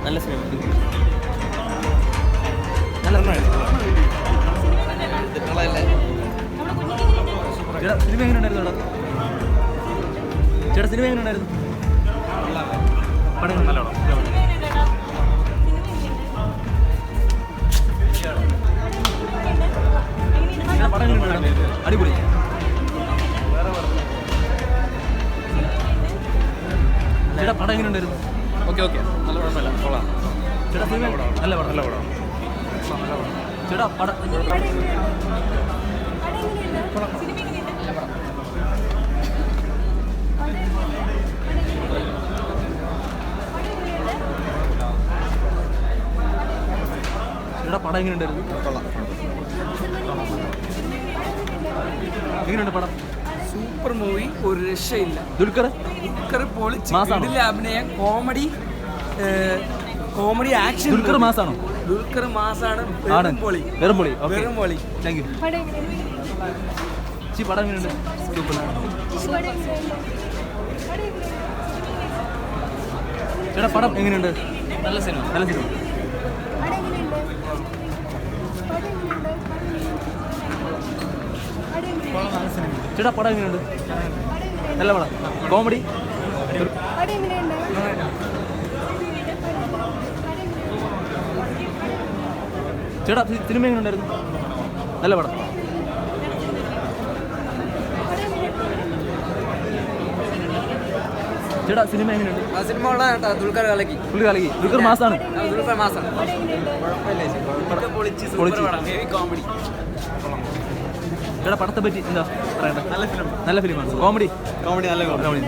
നല്ല സിനിമ. ചേട്ടാ സിനിമ എങ്ങനെ ഉണ്ടായിരുന്നു? ചേട്ടാ സിനിമ എങ്ങനെ ഉണ്ടായിരുന്നു? പടം നല്ല പടം എങ്ങനെ ഉണ്ടായിരുന്നു? അടിപൊളി. ചേട്ടാ പടം എങ്ങനെ ഉണ്ടായിരുന്നു? ഓക്കെ നല്ല കുഴപ്പമില്ല, കൊള്ളാം. ചേട്ടാ സിനിമ നല്ല പടം. നല്ല പടം. ചേട്ടാ പടം ചേട്ടാ പടം എങ്ങനെ ഉണ്ടായിരുന്നു? കൊള്ളാം. എങ്ങനെയുണ്ട് പടം? സൂപ്പർ മൂവി, ഒരു രക്ഷയില്ല. ദുൽഖർ പൊളിച്ച് മാസാണോ? ഇതിലെ അഭിനയം, കോമഡി ആക്ഷൻ. ദുൽഖർ മാസാണോ? ദുൽഖർ മാസാണ്. വെറും പൊളി. വെറും പൊളി. Thank you. പടം എങ്ങനെയുണ്ട്? ചേട്ടാ പടം എങ്ങനെയുണ്ട്? നല്ല സിനിമ. നല്ല സിനിമ. ചേട്ടാ പടം എങ്ങനെയുണ്ട്? നല്ല പടം. കോമഡി. ചേട്ടാ സിനിമ എങ്ങനെ ഉണ്ടായിരുന്നു? നല്ല പടം. ചേട്ടാ സിനിമ എങ്ങനെയുണ്ട്? സിനിമ ഉള്ള ദുൽഖർ കലക്കി. ദുൽഖർ മാസാണ്. ദുൽഖർ മാസാണ്. കോമഡി. ചേട്ടാ പടത്തെ പറ്റി എന്താ പറയണ്ടേ? നല്ല ഫിലിമാണ്. കോമഡി നല്ല കോമഡി.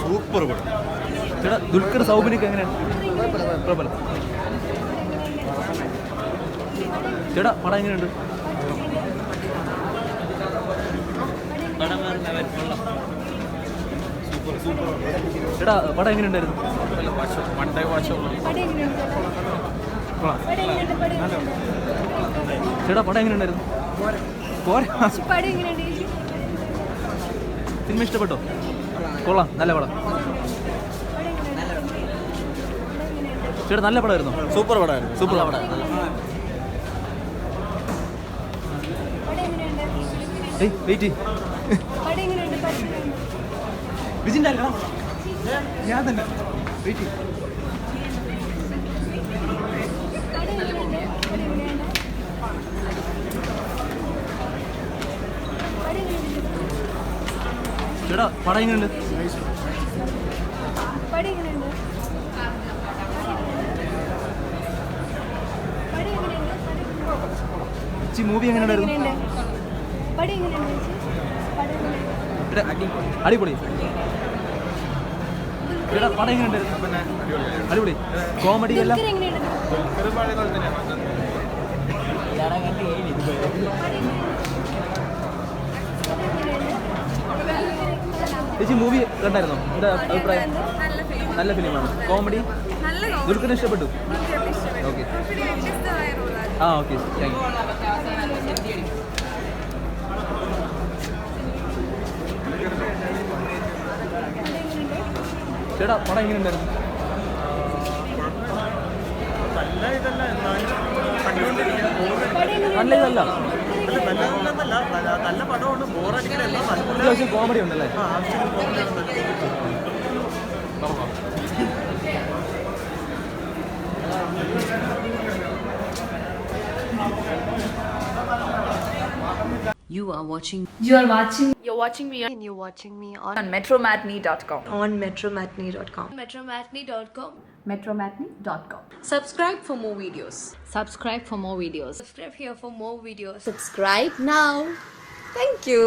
സൂപ്പർ പടം. ചേട്ടാ ദുൽഖർ സൗബിനൊക്കെ എങ്ങനെയാണ്? കുഴപ്പമില്ല. ചേട്ടാ പടം എങ്ങനെയുണ്ട്? ചേട്ടാ പടം എങ്ങനെയുണ്ടായിരുന്നു? ചേട്ടാ പടം എങ്ങനെയുണ്ടായിരുന്നു? സിനിമ ഇഷ്ടപ്പെട്ടോ? കൊള്ളാം, നല്ല പടം. ചേട്ടാ നല്ല പടമായിരുന്നു. സൂപ്പർ പടമായിരുന്നു. സൂപ്പർ പടം. വെയിറ്റ് വിജിൻ്റെ അല്ല ഞാൻ തന്നെ വെയിറ്റ്. ചേട്ടാ പടം എങ്ങനെയുണ്ട്? മൂവി എങ്ങനെയുണ്ടായിരുന്നു? അടിപൊളി. ചേട്ടാ പടം എങ്ങനെയുണ്ടായിരുന്നു? അടിപൊളി. കോമഡി എല്ലാം ചേച്ചി മൂവി കണ്ടായിരുന്നോ? എന്താ അഭിപ്രായം? നല്ല ഫിലിമാണ്. കോമഡി. ദുൽഖറിന് ഇഷ്ടപ്പെട്ടു. ഓക്കെ. Okay thank you. ചേട്ടാ പടം എങ്ങനെയുണ്ടായിരുന്നു? നല്ല ഇതല്ല, നല്ല പടമാണ്. അത്യാവശ്യം കോമഡി ഉണ്ടല്ലേ? You're watching me and you're watching me on metromatney.com. on metromatney.com. metromatney.com. Subscribe for more videos. Subscribe for more videos. Subscribe here for more videos. Subscribe now. Thank you.